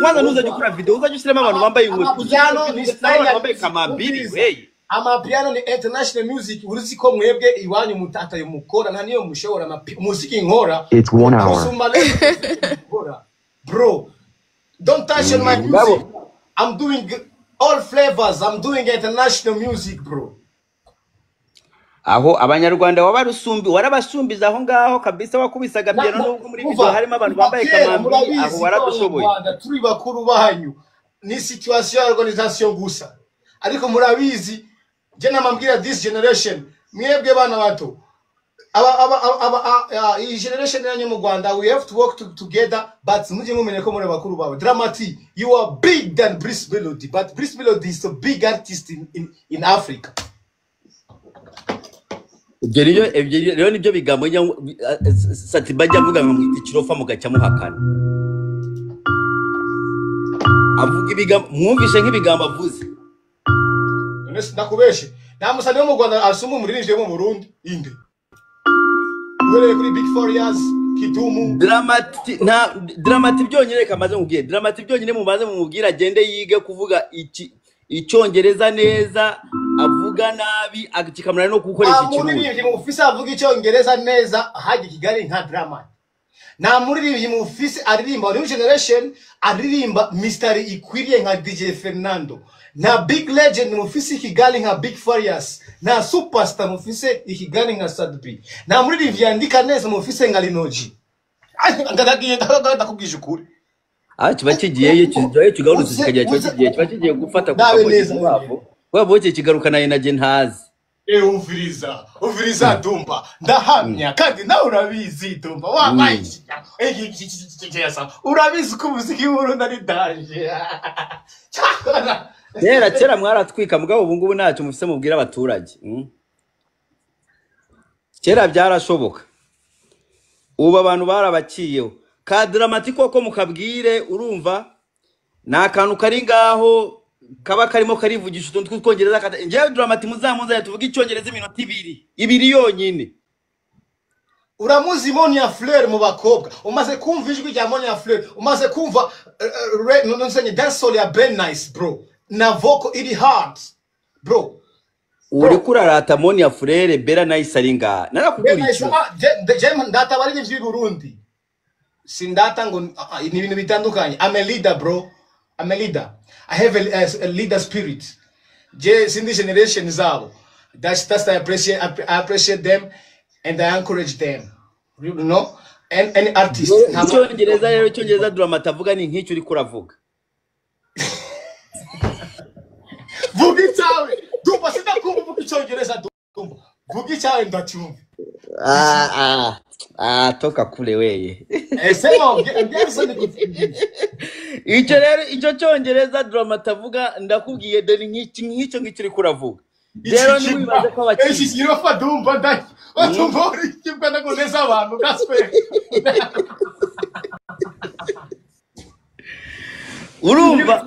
kwanza nuza gukora video uzaje usirema abantu bambaye inkweto piano ni style bambaye kamambiri hey amapiano ni international music uruzi ko mwebwe iwanyu mutata yo mukora nta niyo mushobora muziki nkora It's 1 hour. Bro, don't touch on my music. I'm doing all flavors. I'm doing international music, bro. aho abanyarwanda warabasumbiza aho ngaho kabisa wakubisaga piano n'ubwo muri video harimo abantu bambaye kamambiri aho waradushoboye turi bakuru banyu ni situation ya organisation gusa ariko murabizi je namambwira this generation mwebwe bana bato iyi generation yanyu mu Rwanda we have to work together but muje mumenye ko muri bakuru bawe Dramati you are big than Brice Melody but Brice Melody is a big artist in Africa. Rero nibyo bigambo sati bajya avuga ngo ikirofa mugaca muhakana avuga ibigambo mwumvishe nk'ibigambo avuze ndakubeshe nta musani wo mu Rwanda asuma umuririmbyi mu Burundi inde wele kuri Big 4 years Kidumu Dramati byonyine kamaze mubwiye Dramati byonyine mubaze mumubwira agende yige kuvuga icyongereza neza avuga nabi agikamera no gukoresha ikirundi muririmbyi mu office avuga icyongereza neza haje Kigali nka Dramati na muririmbyi mu office aririmba new generation aririmba mystery ikwiriye nka DJ Fernando na big legend mu office Kigali nka Big Farious na superstar mu office Kigali nka Sadbi na muririmbyi yandika neza mu office nka Linoji ngadagiye ndakubwije ukuri kiba kigiye kigaruza kikagira cyo kiba kigiye gufata wabo cyo kigarukana inaje ntazi uviriza Dumba ndahamya kandi nawe urabizi Dumba wabaye urabizi ko umuziki w'Urundi ari danger kera mwaratwika mugabo ubu ngubu ntacyo mufise mubwira abaturage kera byarashoboka ubu abantu barabaciyeho ka Dramati koko mukabwire urumva na kantu kari ngaho kaba karimo karivugisha utuntu tw'Icyongereza nje Dramati muzamuza yatuvuga Icyongereza iminota ibiri yonyine uramuzi Monia Fleur mu bakobwa umaze kumva ijwi rya Monia Fleur umaze kumva nonsenye dance soul ya Ben Nice bro na vocal iri hard bro uri kurarata Monia Fleur Bella Nice ari nga narakugura icyo ndata bari n'ivyi Burundi sindata ngo ni ibintu bitandukanye I'm a leader bro I'm a leader I have a leader spirit je sindi generation zabo that's I appreciate them and I encourage them you know and any artist Icyongereza Dramati avuga ni nk'icyo uri kuravuga vuga icyawe Dumba sindakumva Icyongereza Dumba vuga icyawe ndacyumva toka kule weye sema icyo rero icyo Cyongereza Dramati avuga ndakubwiye deni nk'icyo uri kuravuga rero niwibaze ko iki kirofa Dumba ndaki batumvori kibwa nagoneza abantu gaswe urumva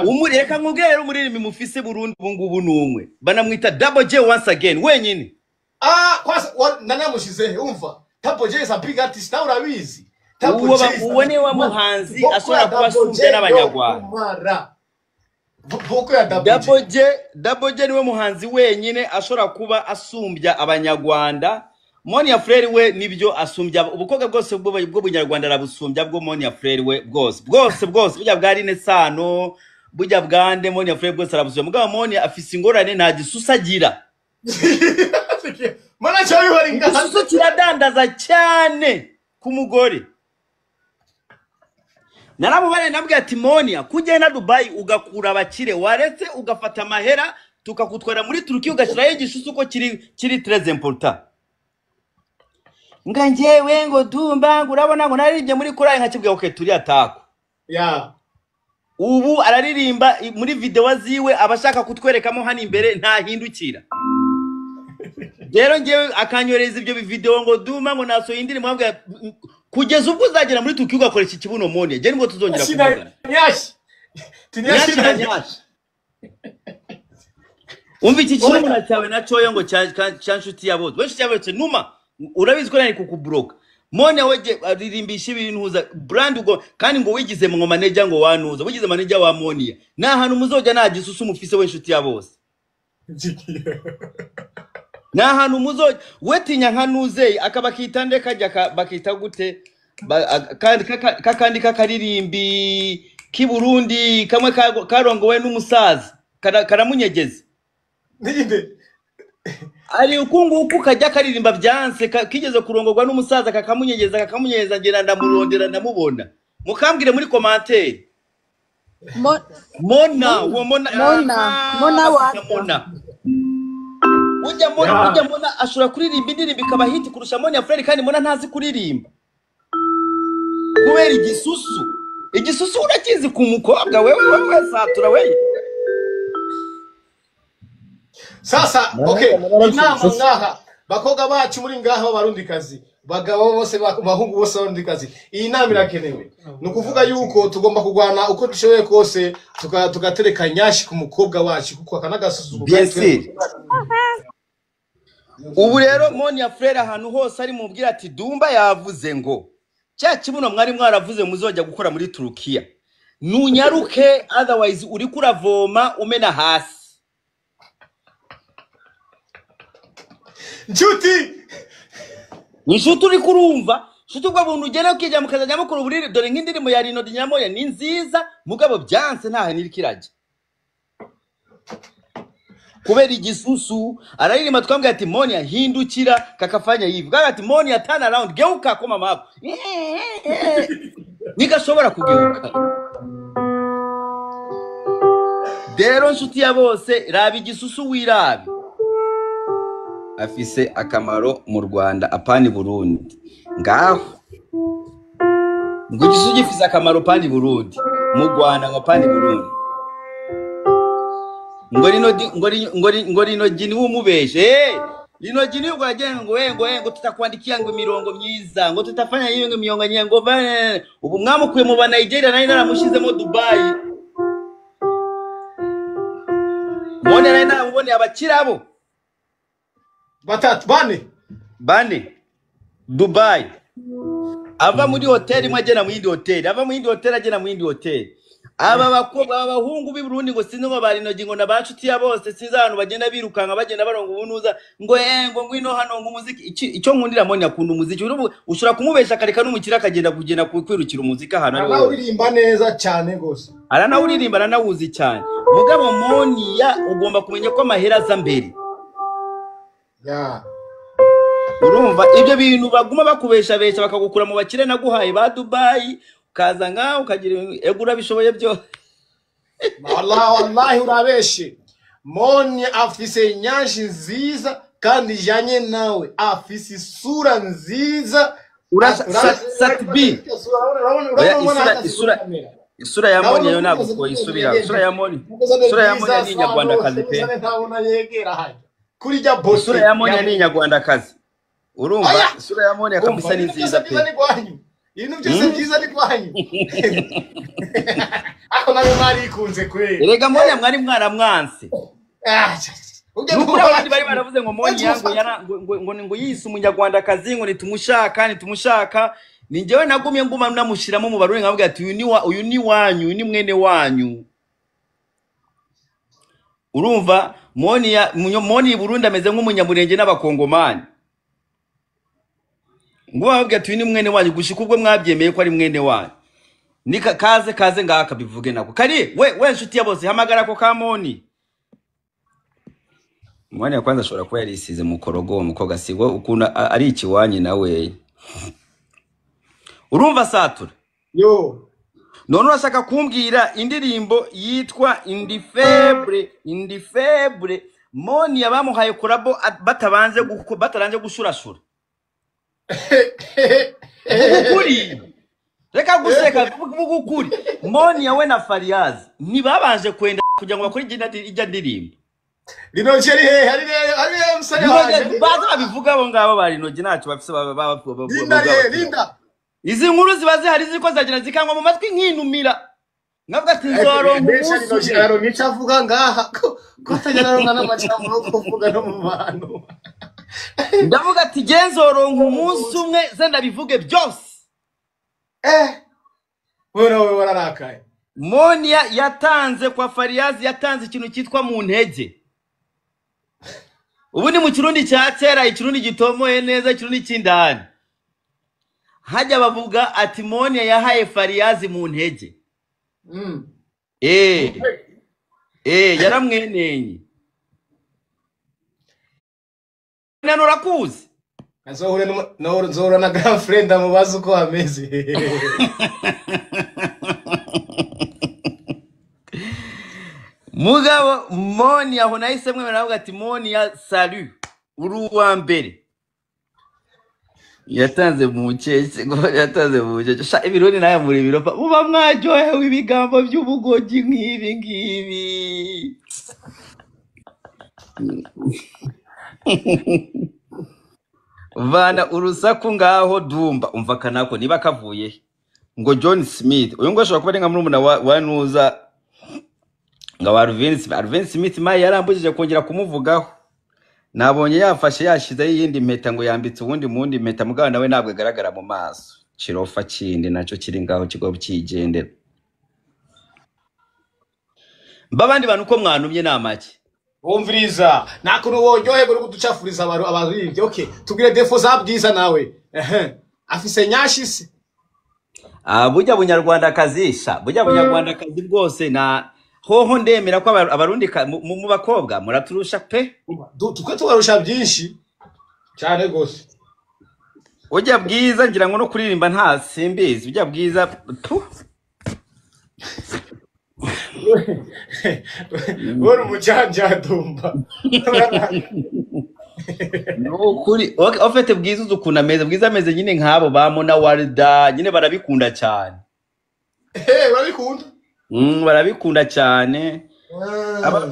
umureka nkubwira umuririmbi mufise Burundi ubu ngubu numwe banamwita Double J once again wenyine kwasa nanamushize umva Double J is a big artist now urabizi ubone wa muhanzi ashobora kubasumbya n'abanyarwanda Double J niwe muhanzi wenyine ashobora kuba asumbya abanyarwanda Monia Fleur we nibyo asumbya ubukobwa bwose bwo bunyarwanda arabusumbya bwo Monia Fleur we bwose bujya bwari ne sano bujya bwande Monia Fleur bwose arabusumbya mugabo Monia afise ingorane nta gisusagira mana cyo bihori ngaha kiradandaza cyane ku mugore naramubare nabwiye ati Monia kugenda Dubai ugakura abakire waretse ugafata amahera tukakutwara muri Turkiya ugashirayo igisusu ko kiri très important nga njewe ngo Dumba urabona ngo naribye muri kurayi nkakibwiye okay turi atako ubu araririmba muri video ziwe abashaka kutwerekamo hano imbere nta hindukira rero njewe akanyoreza ibyo video ngo Dumba ngo naso indiri mwabwa kugeza ubwo uzagera muri Turkiya ugakoresha ikibuno Monia je nibwo tuzongera kuvugana nyashi umva iki kintu na cyawe na cyoyo ngo cyanshuti yaboze we nshuti yaboze numa urabizi ko nari kukubloka Monia weje aririmbisha ibintu uza brand ugo kandi ngo wigize mu manager ngo wanuza wigize manager wa Monia na hanu muzoja na gisusu mufise we nshuti ya bose na hanu muzoja wetinya nkanuze akabakitande kajya bakita gute kandi kakaririmbi kiburundi kamwe karongowe n'umusaza karamunyegeze ninde ari ukunguku kajya karirimba byanse kigeze kurongorwa n'umusaza kakamunyegeza ngenda ndamurondera ndamubona mukambwire muri commentaire Mona ujya Mona ashobora kuririmba indirimbo ikaba hit kurusha Monia Frere kandi Mona ntazi kuririmba kubera igisusu urakizi ku mukobwa wewe satura wewe sasa okay inama ngaha bakoga bacu muri ngaha barundikazi bagabo bose bahungu bose barundikazi iyi nama irakenewe nukuvuga yuko tugomba kugwana uko dushoboye kose tugatereka nyashi ku mukobwa wacu kuko akanagasuzuguka ubu rero Monia Frere ahantu hose ari mubwira ati Dumba yavuze ngo cya kibuno mwari mwaravuze muzojya gukora muri Turukiya nunyaruke otherwise uri kuravoma umena hasi Nshuti uri kurumva nshuti ubwo buntu ugera ukijya mukazajya mukuru burire dore nk'indirimo ya Rino Dinyamoya ni nziza mugabo byanse ntahe nirikiraje kubera igisusu araririmba twambwe ati Monia hindukira kakafanya hivi gaga ati Monia turn around geuka koma mapo nikashobora kugeuka dero nshuti ya bose rabi igisusu wirabi afise akamaro mu Rwanda apani Burundi ngaho ngo igisusu gifise akamaro pani Burundi mu Rwanda ngo pani Burundi ngo Rino Gini wumubeshe Rino Gini ugagenga ngo tutakwandikia ngo imirongo myiza ngo tutafanya hiyo ngo miyonga nyengo bane ubu mwamukuye mu ba Nigeria nari naramushizemo Dubai Monia nari naramubone abakirabo batatu bane Dubai ava muri hoteli mwagena mu yindi hoteli ava mu yindi hoteli agena mu yindi hoteli aba bakobwa abahungu b'i Burundi ngo sinzo bari no gingo nabacuti ya bose sizantu bagenda birukanga bagenda baronga ubunuza ngo ngwino hano ngo umuziki icyo nkundira Monia akunda umuziki ushura kumubesha kareka n'umukira kagenda kwirukira umuziki ahantu ari wowe uririmba neza cyane gose arana uririmba aranawuzi cyane mugabo Monia ugomba kumenya ko amahera za mbere ya urumva ibyo bintu baguma bakubesha bakagukura mu bakire naguhaye ba Dubai kaza ngaho ukagira egura bishoboye byo wallahi urabeshe Monia afise nyashi nziza kandi janye nawe afise sura nziza satbi isura ya Monia yo ntabwo isubira isura ya Monia ni Nyarwanda kazi pe ntabona yegera haje kuri jya boss isura ya Monia ni Nyarwanda kazi urumva isura ya Monia kabisa ni nziza pe ibintu byose byiza ni kwanyu ako nawe mwari ikunze kweli erega Monia mwari mwaramwanse abandi bari baravuze ngo Monia ngo yise umunyarwanda kazi ngo nitumushaka ni njyewe nagumye nguma namushiramo mu baruri nkavuga ati uyu ni wanyu ni mwene wanyu urumva Monia Burundi ameze nk'umunyamurenge n'abakongomani ngo bavuga ati ni mwene wanyu gushika ubwo mwabyemeye ko ari mwene wanyu nika kaze ngaka bivuge nako kari we nshuti ya bose hamagara ko ka Monia kwanza ashobora kuba yarisize mu korogo umukobwa sigo ukunda ari ikiwanyi nawe urumva satura yo none urashaka kumbwira indirimbo yitwa Indifebre Monia bamuhaye kurabo bataranje gushurashura ukuri reka guseka ukuri Monia we na Fariaz ntibabanje kwenda kugira ngo bakore ijya ndirimbo Rino Gini hari musari waje baza bivuga abo ngabo bari nogi ntacyo bafise Linda izi nkuru zibaze hari ziko zagira zikangwa mu matwi nkinumira nabwo ati nzoronka umusaro nicavuga ngaha ko tajana ronga n'amacamuro kuvuga no mu bantu ndavuga ati genzoronka umunsi umwe ze ndabivuge byose. Wewe wararakaye. Monia yatanze kwa Fariyazi, yatanze ikintu cyitwa mu ntege. Ubu ni mu kirundi cya kera, ikirundi gitomoye neza, ikirundi cy'indani. Hajya bavuga ati Monia yahaye Fariyazi mu ntege. Yaramwenenye. Nano rakuzi. Nzohura na girlfriend amubaza uko ameze. Mugabo Monia aho nahise mwemera avuga ati Monia salut uruwa mbere. Yatanze mu cece ngo yatanze mu cece. Sha ibironi naye muri biropa uba mwajoye ibigambo by'ubugogi nk'ibi ngibi. Vana urusaku ngaho Dumba umva kanako niba kavuye ngo John Smith uyu ngo ashobora kuba ari nka murumuna wa Nuza nga Arvin Smith mayi yarambujije kongera kumuvugaho. Nabonye yafashe yashize yindi mpeta ngo yambitse ubundi mundi mpeta mugabo nawe ntabwo agaragara mu maso. Kirofa kindi naco kiri ngaho kigo byigendera. Babandi bantu ko mwanumye namaki. Umviriza nakuno wonyohe buri kuducafuriza abantu ibyo. Okay, tugire defo zabwiza nawe. Afise nyashise. Burya bunyarwanda kazisha, burya bunyarwanda kazi bwose na hoho ndemera ko abarundi mu bakobwa muraturusha pe. Tukwe tubarusha byinshi cyane gose. Ujya bwiza ngira ngo no kuririmba nta simbizi, ujya bwiza tu. Wori mujanja Dumba. No kuri ofete bwiza uzukuna ameze bwiza ameze nyine nkabo bamona Warda nyine barabikunda cyane. Barabikunda? Barabikunda cyane.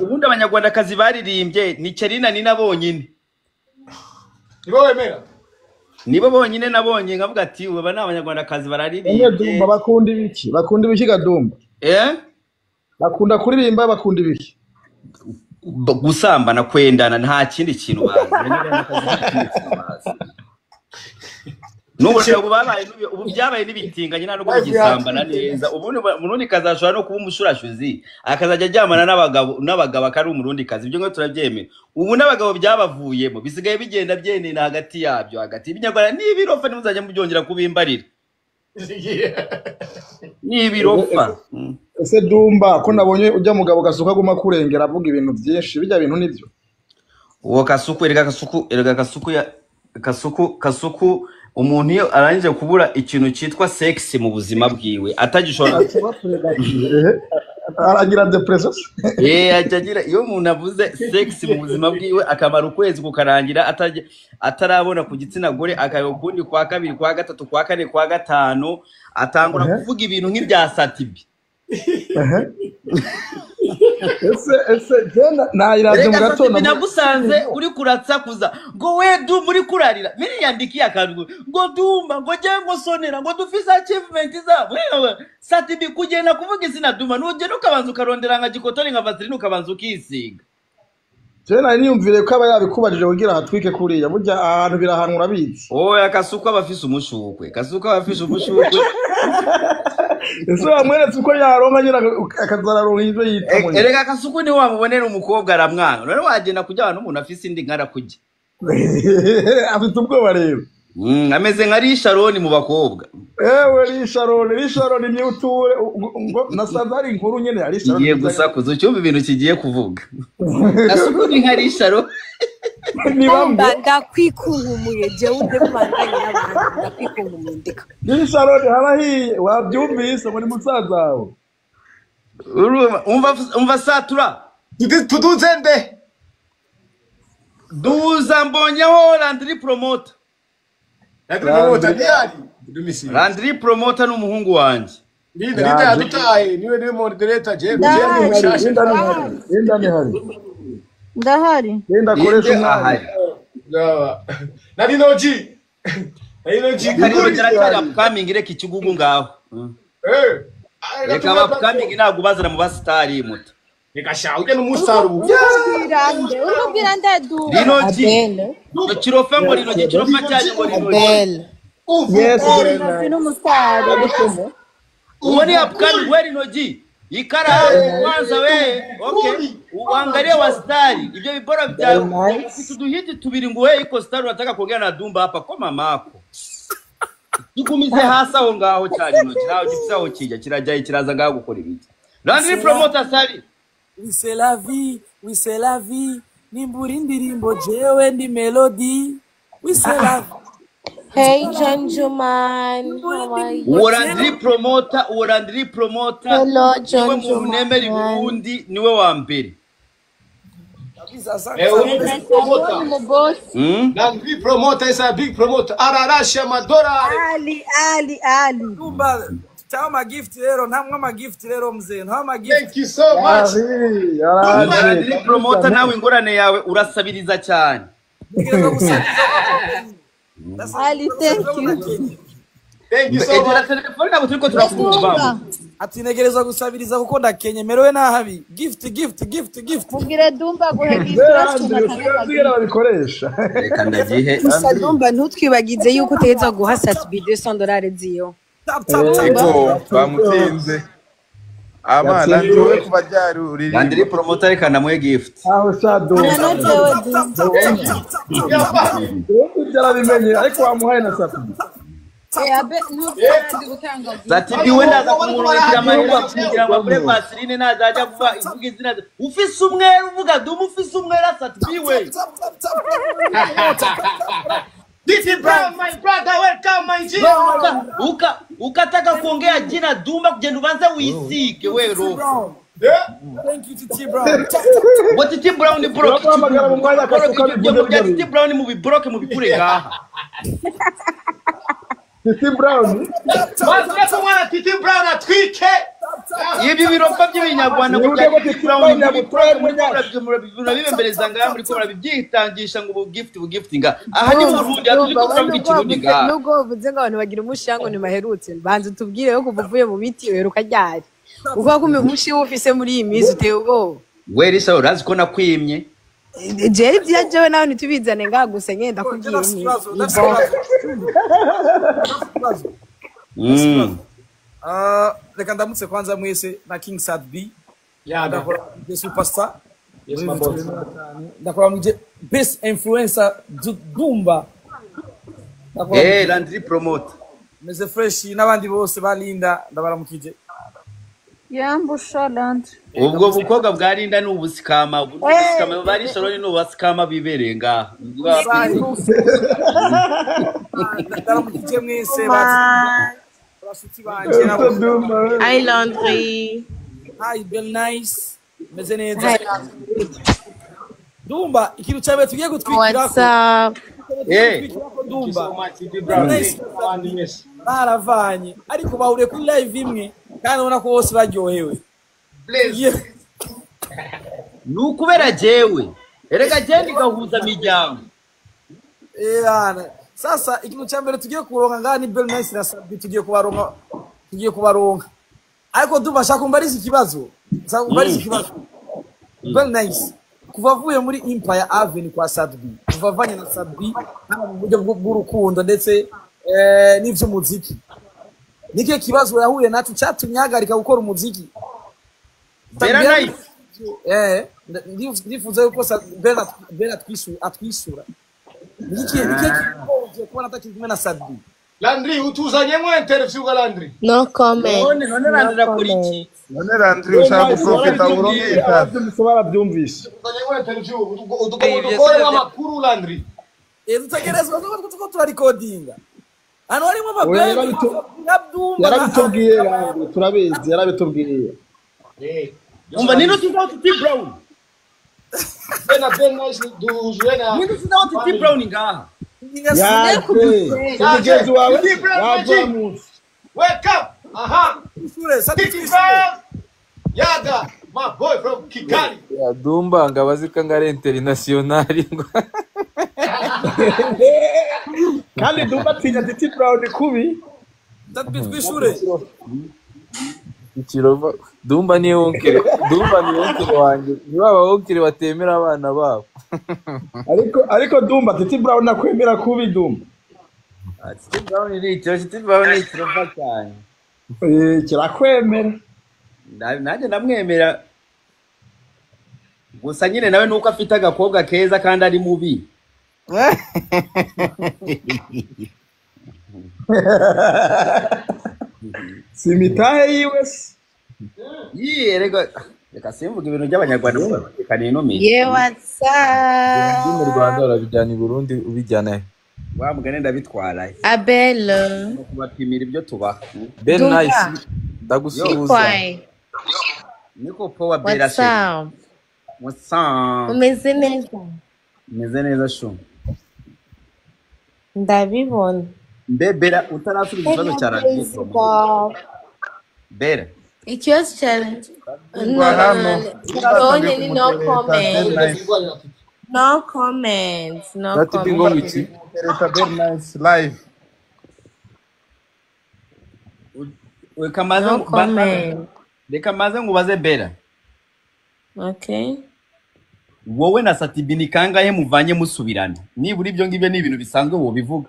Ubundi abanyarwanda kazi baririmbye ni Cherina ni nabonyine. Nibo wemera? Nibo bonyine nabonye ngavuga ati uba n'abanyarwanda kazi bararirimbe. Dumba bakunda ibiki? Bakunda ibiki Dumba? Bakunda kuririmba bakunda ibiki? Gusambana kwendana nta kindi kintu bazi. Nubu ubu byabaye nibitinganye nta no kugisambana neza. Ubundi murundi kazashobora no kuba umushurashuzi akazajya ajyamana n'abagabo akari umurundi kazi. Ibyo ngo turabyemera. Ubu n'abagabo byabavuyemo bisigaye bigenda byenena hagati yabyo hagati ibinyarwanda n'ibirofa nimuzajya mubyongera kubimbarira. Nibirofa. Ese Dumba ko nabonye ujya mugabo gasuka guma kurengera avuga ibintu byinshi bijya bintu nibyo. Uwo kasuku kasuku umuntu iyo arangije kubura ikintu cyitwa sex mu buzima bwiwe atagishobora aragira depression. Ajagira iyo umuntu avuze sex mu buzima bwiwe akamara ukwezi kukarangira atarabona ku gitsina gore akayo kundi kwa kabiri kwa gatatu kwa kane kwa gatanu atangura kuvuga ibintu nk'ibya Satibi. Ese jena nairaje mu gatondo nagusanze uri kuratsakuza ngo we Dumba muri kurarira miri yandikiye akantu ngo Dumba ngo jengo sonera ngo dufise achievement za wewe Satibi kugenda kuvuga izina Dumba nugenda ukabanza ukarondera nka gikotori nka Vaseline ukabanza ukisiga. Jena niyumvire ko aba yabikubajije kugira hatwike kuriya burya ahantu birahanura bizi. Kasuku abafise umushukwe Ese wamweretse uko yaronka nyira akazararonka ivyo yita. Erega Kasuku ni wamubonera umukobwa aramwana none wagenda kujya abantu umuntu afise indi nkara kujya. Afite ubwoba rero. Ameze nka Risharoni mu bakobwa. Risharoni myuture ngo nasazari inkuru nyene ya Risharoni. Igiye gusakuza cyumva ibintu kigiye kuvuga. Kasuku ni nka Risharoni. Ndakwikungumuye je ude kubandanya n'abantu ndakwikungumuye ndika. Risharoni harahiye wabyumvise muri musaza wawe. Umva satura. Tuduzende. Duza mbonyeho Landry Promoter. Landry Promoter n'umuhungu wanje. Ninde adutaye niwe moderator je ndahari. Nenda koresha umwanya. Nari noji. Kari upcoming reka ikigugu ngaho. Reka upcoming ntabwo bazana mu basitari muto. Reka sha ujye n'umusaru. Urubwira ndadu. Rinogi. Chirofa ngo rinogi, chirofa cyane ngo rinogi. Yes, N'umusaru. Uone apkani we rinogi. Ikara kwanza we. Okay. Uangalie wastari. Ibyo bibora byawe. Tuduhiti tubiri ngo we iko star unataka kuongea na Dumba hapa kwa mamako. Tugumize hasa aho ngaho cyane rinogi. Naho gifsaho kijya kirajya kiraza ngaho gukora ibiki. Landry promoter sali. Oui c'est la vie, oui c'est la vie. Nimbura indirimbo jewe ndi melody. Oui c'est la vie. Hey gentleman, how are you? Landry promoter. Hello Niwe gentleman. mu nemeri Burundi niwe wa mbere. Landry promoter is a big promoter. Ararasha madora. Ali. Dumba, chao ma gift rero, ntamwe ma gift rero mzee. Nta ma gift. Thank you so much. Landry promoter nawe ingorane yawe urasabiriza cyane. Ali, thank you. Thank you so much. Telefone nabo turiko turakumva. Ati negereza gusabiriza kuko ndakenye merewe nahabi. Gift. Mubwire Dumba guhegisura Zigira babikoresha. Reka ndagihe. gusa Dumba ntutwibagize yuko utegeza guha Satbi $200 ziyo. Tap. Ego bamutinze. Abana njowe kuba ryarurira. Landry promoter reka ndamuhe gift. Aho shado. Byarabimenye ariko wamuhaye na Satbi. Satbi we ndaza kumurukira amahirwe kugira ngo kure Vaseline nazajya kuva ivuga izina. Ufise umwera uvuga Dumba ufise umwera Satbi we. Titi Brown, my brother, welcome my G. Ukataka kuongea jina Dumba kugenda ubanze wisike we ro. Thank you Titi Brown. What Titi Brown ni bro? Titi Brown mu bibroke mu bikure ngaha. Titi Brown. What's mwana Titi Brown atwike. Ibi biropa by'ibinyarwanda ngo Titi Brown ni bibembereza ngaha muri ko barabyitangisha ngo giftinga. Aha ni mu Burundi aturi ko turavuga ikirundi ngaha. Nubwo uvuze ngo abantu bagira umushango ni maherutse. Banze tubwire yo kuva uvuye mu biti uheruka ryari. Uko kumwe mushi ufise muri iyi mizi uteye ubwo. We risa urazi ko nakwimye. Jerry byajewe nawe nitubizane ngaha gusa ngenda kubwiye ni. Reka ndamutse kwanza mwese na King Satbi. Ndakora the superstar. Ndakora mu best influencer Dumba. Landry promoter. Meze fresh n'abandi bose balinda ndabaramukije. Yambusha Landry. Ubwo bukoga bwarinda n'ubusikama bari soroni n'ubusikama bibereye ngaha. Ndabaramukije mwese basuti banje. Hi Landry. Hi Bill Nice. Meze neza. Dumba ikintu cyabe tugiye gutwikira What's up? Dumba. Baravanye ariko bahuriye kuri live imwe kandi ubona ko bose baryohewe. Nukubera jewe. Erega jendi gahuza miryango. Sasa ikintu cyambere tugiye kuronka ngani Bill Nice na Satbi tugiye kubaronka. Ariko Dumba shaka kumbariza ikibazo. Bill Nice kuva avuye muri Empire Avenue kwa Satbi. Kuva avanye na Satbi mu buryo bw'urukundo ndetse n'ivy'umuziki. Nike kibazo yahuye nacu cyatumye ahagarika gukora umuziki. Very nice. Ndifuza yuko Bella atwisura. Nike kubona atakimwe na Satbi. Landry utuzanyemo interview ga Landry. No comment. None Landry akora iki? None Landry ushaka profeta uronke barabyumvise. Utuzanyemo interview udukore amakuru Landry. Tutagerezwa ko turarecordinga. Ano harimo amabebe Dumba. Yarabitubwiye turabizi yarabitubwiye. Umva nino tuzaho Titi Brown. Ben Nice duzwe na. Nino tuzaho Titi Brown ngaha. Umugezi wawe yavuye. Wake up. Aha. Titi Brown. Yaga, my boy from Kigali. Ya Dumba ngabazika ngare international ngo. Kandi Dumba tinya Titi Brown kubi. Satbi twishure. Ikirova Dumba ni onkere wanjye. Ni baba onkere batemera abana babo. ariko Dumba Titi Brown nakwemera kubi Dumba. Titi Brown ni ikirova cyane. Kirakwemera. Nanjye ndamwemera. Gusa nyine nawe nuko afite agakobwa keza kandi ari mubi. Simitahe yiwe se. Reka simvuga ibintu by'abanyarwanda bakaniye no miti. Ye WhatsApp. Mu Rwanda urabijyana i Burundi ubijyana he? Wa mugane ndabitwara. Abel. Kubapimira ibyo tubaha. Ben nice. Ndagusuhuza. Niko power berashe. WhatsApp. Umeze neza. Meze neza sho. Ndabibona. Bera utarasubiza ikibazo cya radio. Bera. Ikibazo cya no comments. That is go with you. Very nice live. Reka maze ngubaze Bera. Okay. Wowe na Satibi ni kangahe muvanye musubirana? Nibura ibyo ngibyo ni ibintu bisanzwe wo bivuga.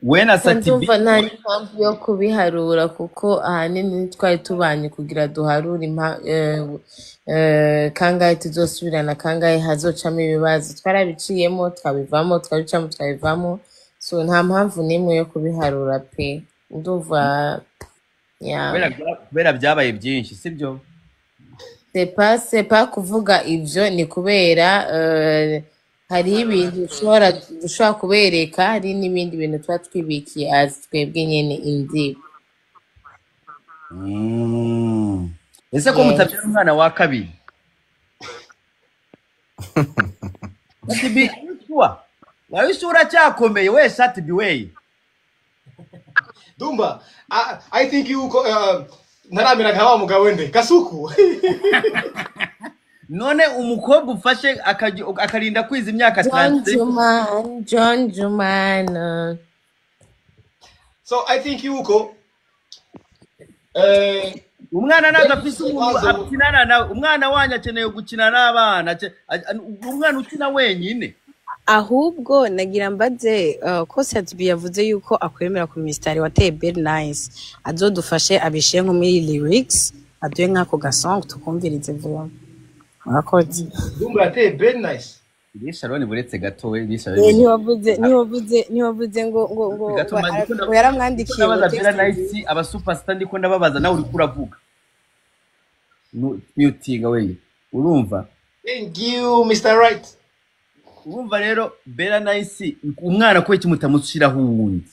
Wena Satibi ndumva nta mpamvu yo kubiharura kuko ahanini twari tubanye kugira duharure kangahe tuzosubirana kangahe hazocamo ibibazo twarabiciyemo twabivamo so nta mpamvu n'imwe yo kubiharura pe ndumva kubera byabaye byinshi sibyo c'est pas kuvuga ivyo ni kubera hari ibintu dushobora kubereka hari n'ibindi bintu tuba twibikiye azi twebwe nyene inzigo. Ese ko mutabyara umwana wa kabiri? Satibi wabisura cyakomeye we Satibi we. Dumba, I think you ntaramira nka wa mugabo wende Kasuku. None umukobwa ufashe akarinda kwiza imyaka 30. John Jumana. So I think yuko umwana naza afise umuntu akinana nawe umwana wanya akeneye gukina n'abana umwana ukina wenyine ahubwo nagira mbaze ko Satibi yavuze yuko akwemera ku mistari wateye Bell Nice azodufashe abishe nko muri lyrics aduye nkako gasong tukumvirize vuba. Murakoze. Dumba yateye Bell Nice. Ni Sharon buretse gato we ni Sharon. Niwavuze ngo yaramwandikiye Bell Nice aba superstar ndiko ndababaza nawe uri kuravuga. Mutinga we. Urumva? Thank you Mr. Right. Urumva rero Bell Nice umwana ko kimutamushiraho uwundi.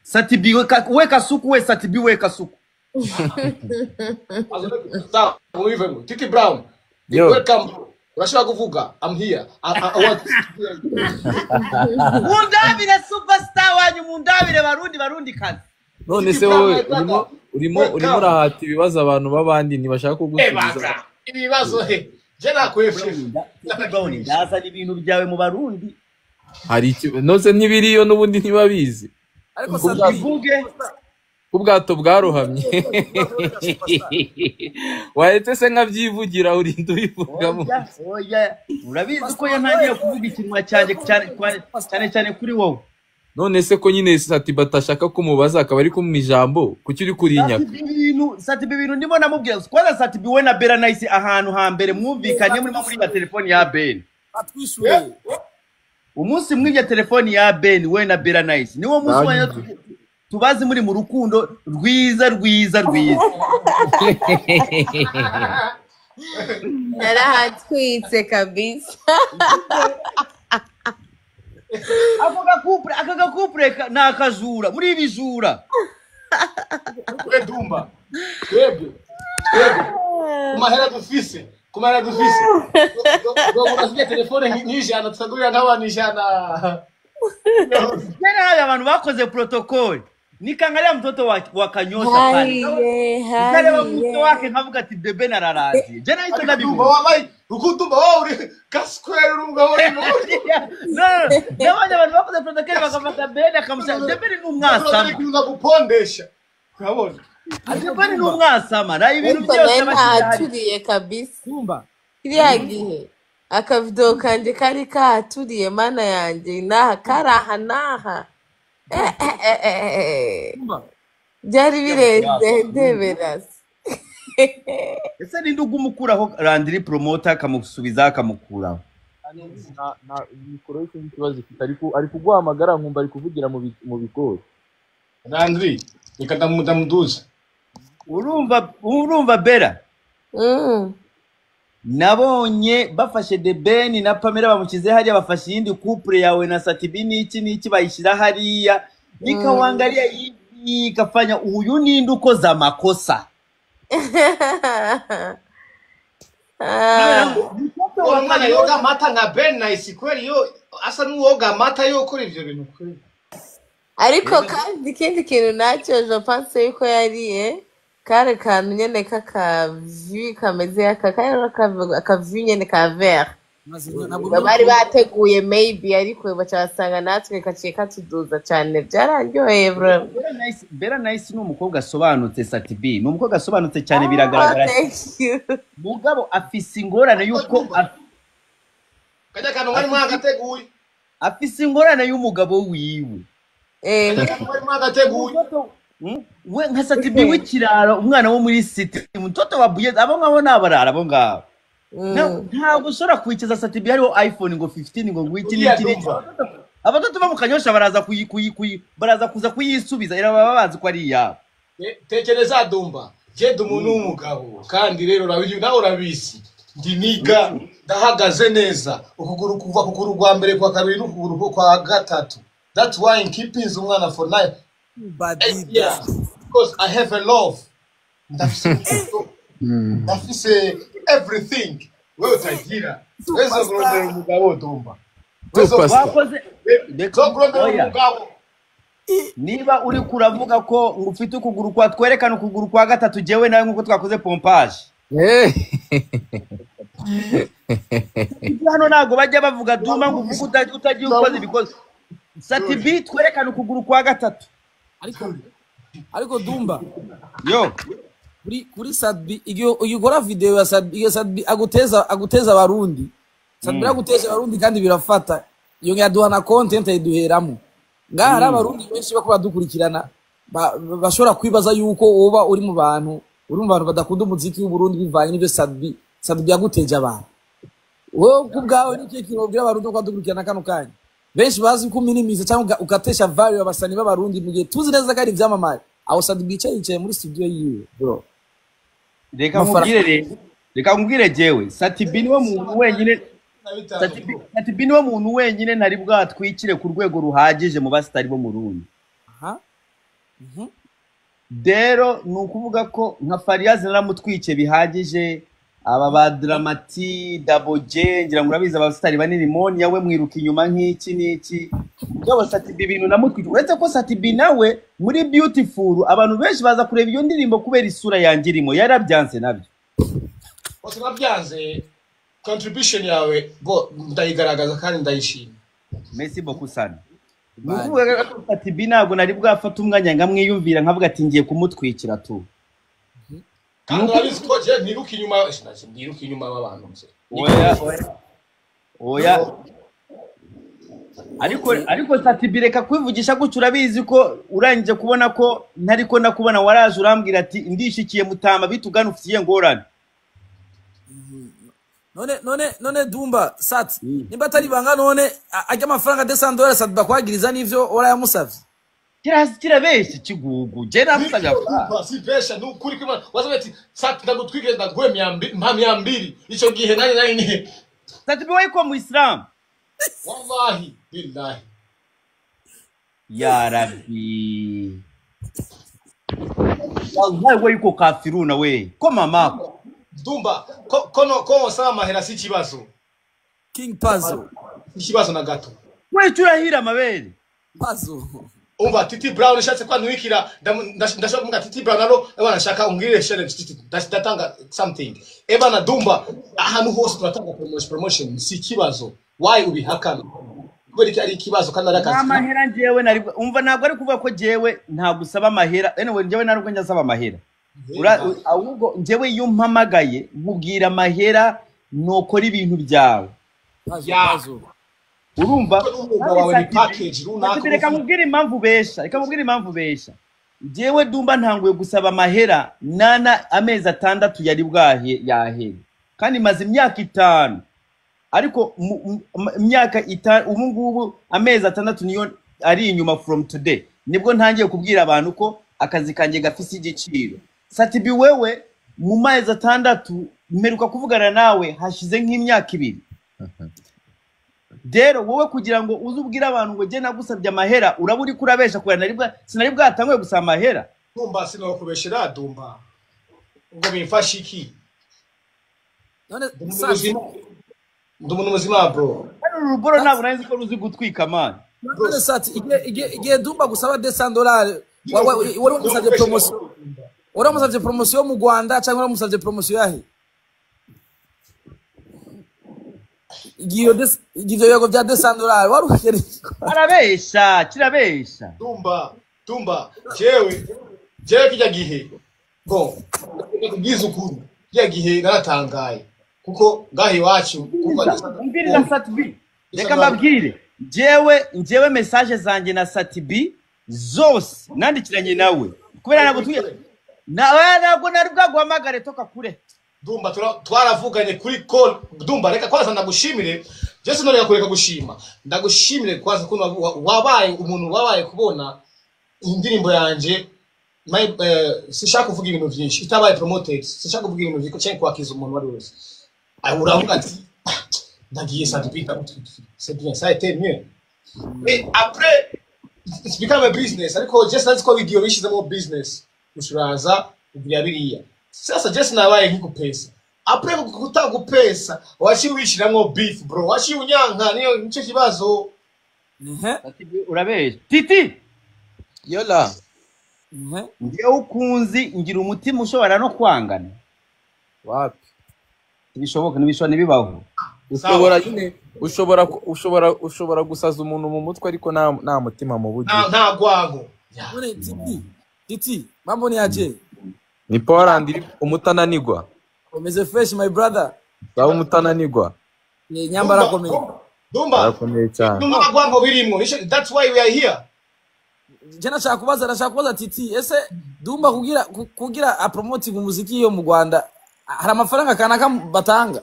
Satibi we Kasuku we Satibi we Kasuku. Titi Brown, welcome. Urashaka kuvuga? I'm here. I want Mundabire superstar wanyu mundabire barundi kazi. None se wowe urimo rahati ibibazo abantu babandi ntibashaka kugusubiza. Ibibazo he. Je nakwefye. Ndaza ibintu byawe mu barundi. Hari nose ntibiriyo nubundi ntibabizi. Ariko sabivuge ubwato bwarohamye wahetse se nkabyivugira urinda ubivugamo. Oya urabizi ko yantangiye kuvuga ikinwa cyane kuri wowe. None se ko nyine Satibi atashaka kumubaza akaba ari kumwe ijambo kuki uri kurinyaka? Satibi ibintu ndimo namubwira kwanza Satibi we na Bell Nice ahantu hambere mwumvikanye muri ya telefone ya Ben. Atwishuye umunsi mwibye telefone ya Ben we na Bell Nice niwo munsi wanyu tubazi muri mu rukundo rwiza. Narahatwitse kabisa. Akaga couple nakajura muri ibijura. We Dumba. Twebwe. Kumahera dufise. Urasiye telefone n'ijana tutagurira nk'abantu ijana. Nene abantu bakoze protocol. Nikangalia mtoto wa Kanyosha pale. Nale wa mtoto wake nkavuga ati Bebe nararazi. Jana hizo Dumba Rukudumba wowe uri kasquare urumugabo uri no nabonye abantu bakoze protocole bakafata Ben akamusanga Ben ni umwasama kuza gupondesha urabona Ben ni umwasama na ibintu ariko byose nawe ntahaturiye kabisa Dumba kiriya gihe akavido kanje kari kahaturiye mana yanjye naha karaha naha Dumba byari birenze ndeberasi ese ninde ugumukuraho Landry promoter akamusubiza akamukuraho na mikoro y'ikindi kibazo ifite ari kuguhamagara nkumva ari kuvugira mu bigori Landry reka ndamuduza urumva Bella nabonye bafashe The Ben na Pamela bamukize hariya bafashe yindi couple yawe na Satibi n'iki bayishyira hariya nikawangalia hivi kafanya huyu ninde ukoze amakosa Mwana yoga mata nka Ben Nice kweli yo asa n'uwoga mata yo kuri ivyo bintu kweli ariko kandi ikindi kintu nacyo je pense yuko yariye kare kantu nyene kakavi kameze akavi nyene ka vert bari bateguye maybe ariko bacasanga natwe kaciye katuduza cyane byararyoheye bro Bella Nice ni umukobwa asobanutse Satibi ni umukobwa asobanutse cyane biragaragara mugabo afise ingorane yuko kajya kantu mwari mwagateguye afise ingorane y'umugabo wiwe kajya kantu mwari mwagateguye we nka Satibi w'ikiraro umwana wo muri city mtoto wa Buye abo ngabo nabarara abo ngabo ntabwo ushobora kwikiza Satibi hariho iPhone ngo 15 ngo ngwiki n'iki abatoto bamukanyosha baraza kuza kuyisubiza era baba bazi ko ari yabo tekereza Dumba je umuntu w'umugabo kandi rero nawe urabisi ndiniga ndahagaze neza ukuguru kuva kuguru rwa mbere kwa kabiri n'ukuguru kwa gatatu that's why I'm keeping umwana for life because I have a love ndafise everything wewe utagira wewe kurondera umugabo Dumba wakoze niba uri kuravuga ko ngufite ukuguru kwa twerekana ukuguru kwa gatatu jewe nawe nkuko twakoze pompage hano nago bajya bavuga Duma nguvuga utagiye ukoze bikoze Satibi twerekana ukuguru kwa gatatu ariko Dumba yo kuri Sadbi iyo gora video ya Sadbi aguteza abarundi Sadbi aguteza abarundi kandi birafata iyo nyaduha na content iduheramo ngaha hari abarundi benshi bako badukurikirana bashobora kwibaza yuko woba uri mu bantu badakunda umuziki w'u Burundi bivanye n'ibyo Sadbi yaguteje abantu wowe kubgawe n'iki kinobwira abarundi ko badukurikirana kano kanya benshi bazi ko minimize cyangwa ukatesha value abasani b'abarundi mu gihe tuzi neza ko ari ivyamamare aho Sadbi yicaye muri studio yiwe bro reka nkubwire jewe Satibi niwe muntu wenyine Satibi niwe muntu wenyine ntari bwatwikire ku rwego ruhagije mu basitari bo mu Burundi dero nukuvuga ko nka Fariaz naramutwice bihagije aba ba Dramati Double J ngira ngo urabiza abasitari banini Moni yawe mwiruka inyuma nk'iki ngabo Satibi ibintu namutwice uretse ko Satibi nawe muri Beautiful abantu benshi baza kureba iyo ndirimbo kubera isura yangirimo yarabyanze nabyo bose nabyanze contribution yawe bo ndayigaragaza kandi ndayishima merci beaucoup sana nuvuga ko Satibi ntabwo nari bwafata umwanya ngamwiyumvira nkavuga ati ngiye kumutwikira tu kandi abizi ko je ntiruka inyuma y'abantu oya ariko Satibi reka kwivugisha gutyo urabizi ko urangije kubona ko ntariko nakubona waraje urambwira ati ndishikiye Mutama bitugana ufitiye ngorane none Dumba Sat nimba atari banga none ajya amafaranga $200 Sadbi bakwagiriza n'ivyo warayamusavye kirabeshe kigugu je namusabye si besha n'ukuri kw'Imana wazabati Sat ndagutwikira ndagwe 200 ico gihe nani ni Satibi wayiko mu Islam wallahi billahi ya Rabbi wallahi wayiko kafiruna we ko mamako Dumba ko wasaba mahera si kibazo King Puzzle ikibazo na gato we turahira amabere Puzzle umva Titi Brown ishatse kwanwikira ndashaka kumga Titi Brown aro abana shaka ungire challenge datanga something ebana Dumba ahantu hose turatanga promotion si kibazo why ubihakana kubera ari kibazo kandi arakazi amahera njewe nari umva ntabwo ari kuvuga ko jewe nta gusaba amahera anyway njewe narubwo njya saba amahera ahubwo njewe iyo mpamagaye nkubwira amahera nokora ibintu byawe urumva reka mubwire impamvu besha jewe Dumba ntanguye gusaba amahera nana amezi 6 yari bwahe yahere kandi maze imyaka 5 ariko imyaka 5 ubu ngubu amezi 6 niyo ari inyuma from today nibwo ntangiye kubwira abantu ko akazi kanjye gafise igiciro Satibi wewe mu mezi 6 mperuka kuvugana nawe hashize nk'imyaka 2 Dero wowe kugira ngo uzubwira abantu ngo je nagusabye amahera uraburi kurabesha kuya sinari bwatanguye gusaba amahera Dumba sino kubeshera Dumba ngo bimfasha iki none ndumuntu muzima bro uruboro ntabwo nari ko ruzi gutwika man none sati igihe Dumba gusaba $200 wari umusabye promotion uramusabye promotion mu Rwanda cyangwa uramusabye promotion yahe Igiyo yago bya $200 waruhereye arabesha kirabesha Dumba jewe kijya gihe bon kugize ukuri kijya gihe naratangaye kuko ngahe wacu umbirira Satibi reka mbabwire jewe message zanjye na Satibi zose nandikiranye nawe kubera ntabwo tuye ntabwo nari bwaguhamagare toka kure Dumba twaravuganye kuri call Dumba reka kwanza ndagushimire Jesse none yakureka gushima ndagushimire kwanza ko wabaye umuntu wabaye kubona indirimbo yanje sishaka kuvuga ibintu byinshi itabaye promoted sishaka kuvuga ibintu byinshi cyane kwakiza umuntu wari wese uravuga ati ndagiye Satibi c'est bien ça a été mieux mais après it's become a business ariko Jesse nzi ko video bishizemo business ushuraza ubya biriya sasa Jesse nabaye nk'ikupesa après kutagupesa washi wishiramwo beef bro washi unyanka nico kibazo urabesha Titi yola ngiye ukunzi ngira umutima ushobora no kwangana wapi bishoboka nibishone bibaho ushobora nyine ushobora gusaza umuntu mu mutwe ariko nta mutima mu bugi nta gwango none Titi mambo ni aje ni Poland umutananigwa umeze fresh my brother sawa umutananigwa ni nyambara komeye Dumba Dumba gwango birimo that's why we are here jana nashaka Titi ese Dumba kugira a promote mu muziki yo mu Rwanda hari amafaranga kanaka batanga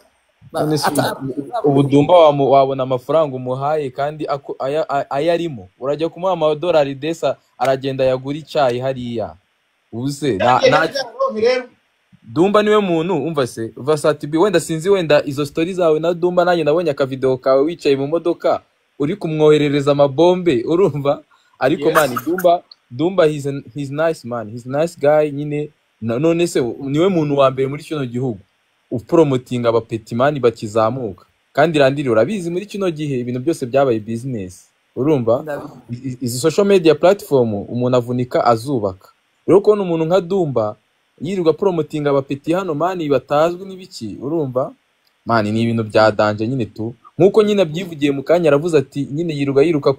ubu Dumba wabona amafaranga umuhaye kandi ayarimo urajya kumuha $1 desa aragenda yagura icyayi hariya uze Dumba niwe muntu umva se Satibi wenda sinzi wenda izo story zawe na Dumba nanjye nabonye aka video kawe wicaye mu modoka uri kumwoherereza amabombe urumva ariko man Dumba he's nice man he's nice guy nyine none se niwe muntu wa mbere muri kino gihugu upromotinga abapeti man bakizamuka kandi randiri urabizi muri kino gihe ibintu byose byabaye business urumva izi social media platform umuntu avunika azubaka rero ko umuntu nka Dumba yirirwa promotinga abapeti hano mani batazwi n'ibiki urumva mani ni ibintu bya danje nyine tu nkuko nyine byivugiye mu kanya aravuze ati nyine yiruka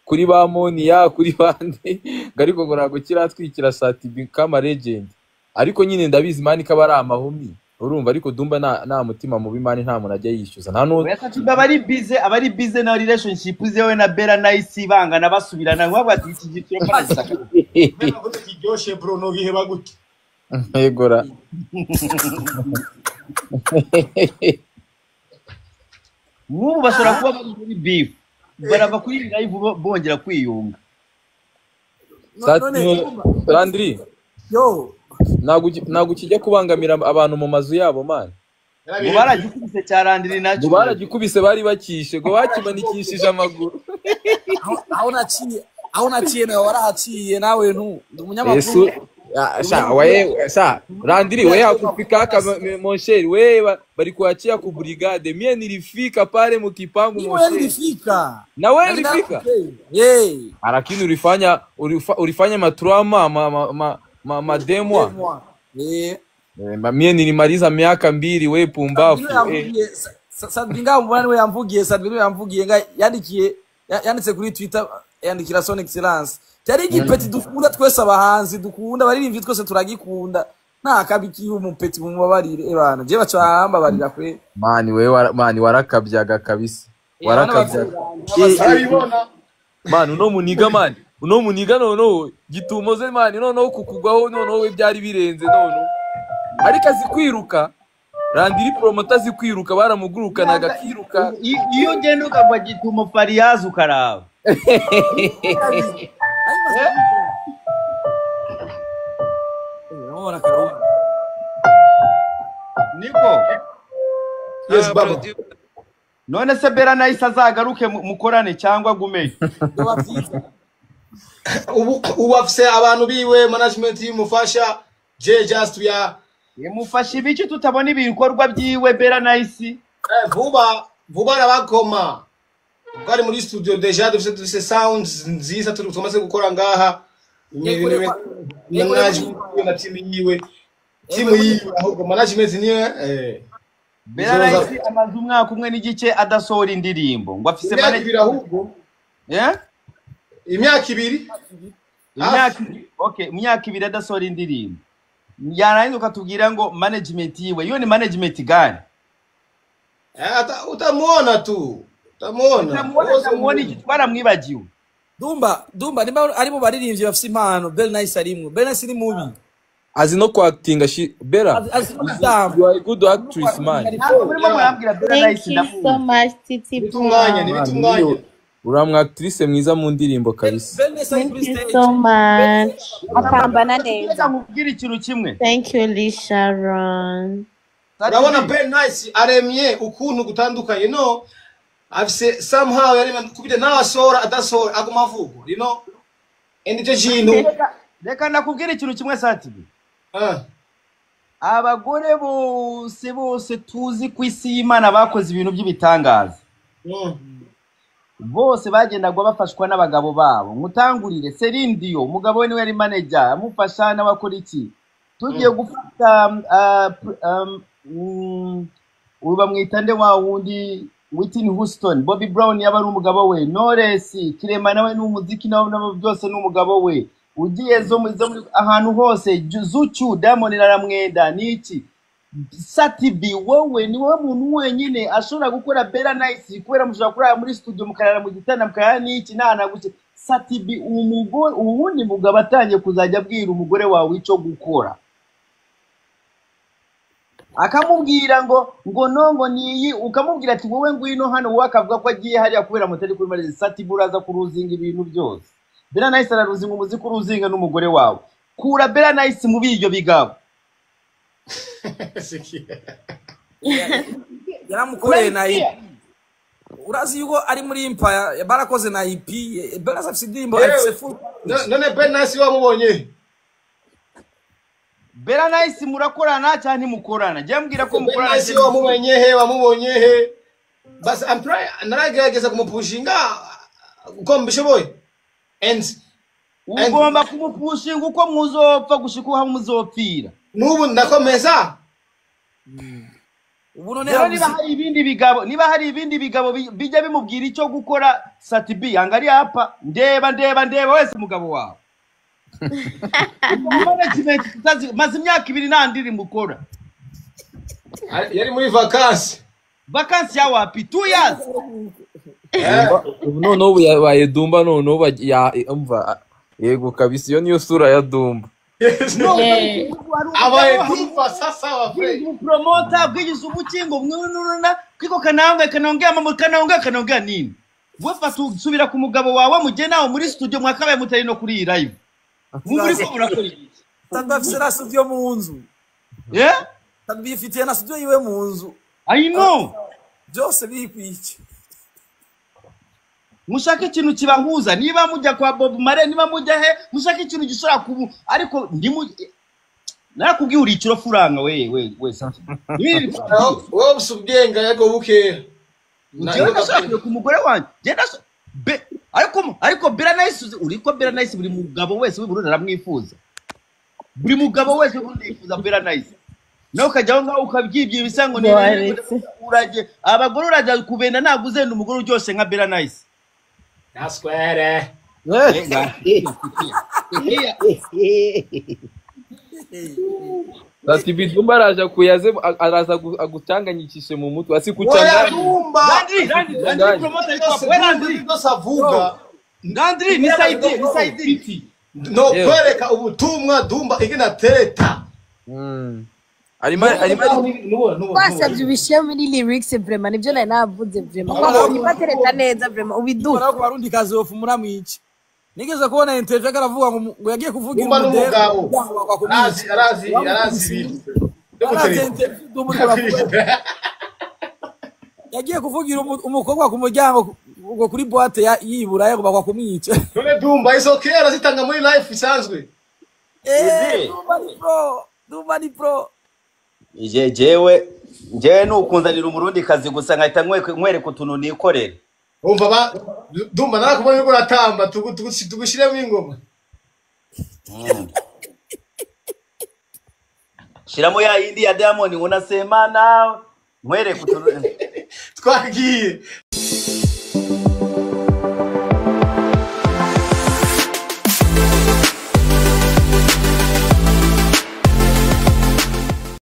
kuri ba Monia kuri bande ariko ngo ntago kiratwikira Satibi kama legend ariko nyine ndabizi mani kaba ari amahumi urumva ariko Dumba nta mutima mubi mani nta muntu ajya yishyuza nta no abari busy na relationship zewe na Bella Nice bangana basubirana ngo bati iki gicyo parasaka kijoshe bro no giheba gute egora n'ubu bashobora kuba muri beef barava kuri live bongera kwiyunga Landry yo ntago kijya kubangamira abantu mu mazu yabo man baragikubise cyarandiri nacyo baragikubise bari bakishe ngo bakimanikishije amaguru aho naciye nawe warahaciye nawe umunyamakuru Randiri wewe hakufika kama monsheri wewe bali kuachia ku brigade mie nilifika pale mkipangu monsheri nilifika na wewe ulifika lakini ulifanya matrama mademwa mie nilimaliza miaka 2 wewe pumbafu Sadbinga mbona we yamvugiye nga yanditse kuri Twitter yandikira son excellence cyari igipeti dukunda twese abahanzi dukunda baririmbye twese turagikunda nta kabiki umupeti mubabarire ebana je bacahamba barira kwe mani warakabyaga kabisa warakabyaga mani uno muniga nono gitumoze mani nono kukugwaho nono we byari birenze nono ariko azikwiruka Randiri promoter zikwiruka baramugurukanaga kiruka iyo ngendo kagwa gitumo Fariaz ukaraba Niko Yes baba none se Bella Nice azagaruke mukorane cyangwa gume ubu afise abantu biwe management y'umufasha je just ya yemufasha ibiki tutabona ibikorwa byiwe Bella Nice vuba arabakoma bari muri studio deja dufise sounds nziza tumaze gukora ngaha na team yiwe ahubwo management niwe Bella Nice amaze umwaka umwe n'igice adasohora indirimbo ngo afise management ahubwo imyaka 2 okay imyaka 2 adasohora indirimbo yarahinduka tubwira ngo management yiwe yo ni management gani utamuona iki twaramwibagiwe Dumba niba ari mu baririmbyi bafite impano Bella Nice arimwe Bella Nice ni mubi azi no acting Bella you are a good actress man Thank you so much Titi bitunganya uramwa actrice mwiza mu ndirimbo kabisa Thank you so much akambana neza mubwira ikintu kimwe Thank you Lisharon urabona Bella Nice aremye ukuntu gutandukanye no afise somehow yari kubide n'abasora adasora agumavugo icyo kintu reka nakubwira ikintu kimwe Satibi abagore bose tuzi ku isi y'Imana bakoze ibintu by'ibitangaza bose bagendagwa bafashwa n'abagabo babo mutangurire Celine Dion umugabo we niwe yari manager amufasha n'abakora iki tugiye gufata uba mwitande wa wundi Whitney Houston Bobby Brown yabari umugabo we Knowless Kirema nawe n'umuziki nabo byose n'umugabo we ugiye zo muri ahantu hose Zuchu Diamond naramwenda niki Satibi wowe ni wowe muntu wenyine ashobora gukora Bella Nice kubera mushaka kurara muri studio mukarara mu gitanda mukaya niki nana guce Satibi umugore ubundi mugabo atangiye kuzajya abwira umugore wawe ico gukora akamubwira ngo nongo niyi ukamubwira ati wowe ngwino hano wowe akavuga ko agiye hariya kubera mutari kuri Marize Satibi uraza kuruzinga ibintu byose Bella Nice araruzinga umuziki uruzinga n'umugore wawe kura Bella Nice mu biryo bigabo yaramukoreye na IP urazi yuko ari muri Empire barakoze na IP Bella afite indirimbo afite full none Bella Nice wamubonye Bella Nice murakorana cyane mukorana je mbwira ko mukorana je wamubonye he bas I'm trying naragerageza kumupushinga uko mbishoboye ugomba kumupushinga uko muzopfa gushikuha muzopfira nubu ndakomeza ubu none niba hari ibindi bigabo bijya bimubwira icyo gukora Satibi angari hapa ndeba wese mugabo wawe maze imyaka 2 nandiri mukora yari muri vacances ya wapi 2 years no ubu yabaye Dumba no umva yego kabisa iyo niyo sura ya Dumba abaye Dumba sasa wa friend promoter bwigize ubukingo mwunuruna kwiko kanongea nini wefa subira ku mugabo wawe mujye nawo muri studio mwakabaye mutari no kuri live muri ko murakora Tandafise na studio mu nzu Tandafite na studio yiwe mu nzu I know byose biri kwiki mushake ikintu kibahuza, niba mujya kwa Bob Marley, niba mujya he, mushake ikintu gishobora kubu, ariko ndimu nakubwiye uri ikiro furanga we wowe usubyenga yego buke nashaka ku mugore wanjye genda ariko Bella Nice uri ko Bella Nice buri mugabo wese w'Uburundi aramwifuza, buri mugabo wese w'Uburundi yifuza Bella Nice, nawe ukajyaho ngaho ukabyibye ibisango ni urage abagore urajya kubenda ntabwo uzenda umugore uryoshe nka Bella Nice naswere Satibi Dumba araja kuyaze araza agutanganyikishe mu mutwe asikuchanganya Dumba promoter kwa savuga Ndandri ni saidi no kwereka ubutumwa Dumba igina tereta Wasabye ubishyire muri lyrics vraiment nibyo nari navuze vraiment kwa niba tereta neza vraiment ubiduha Bara ku barundi kazi ofu muramwica nigeze kubona interview akaravuga ngo yagiye kuvugira umudero arazi yagiye kuvugira umukobwa ku muryango ngo kuri boîte yibura yo bakwa kumwica none Dumba is okay arazitanga muri life isanzwe Dumba ni pro jewe nukunzanira umurundi kazi gusa nkahita nkwereka utuntu nikorera umva Dumba narakubonye ko ratamba tugushiremo ingoma shiramo ya yindi ya Diamond unasema nawe nkwereka utuntu twagiye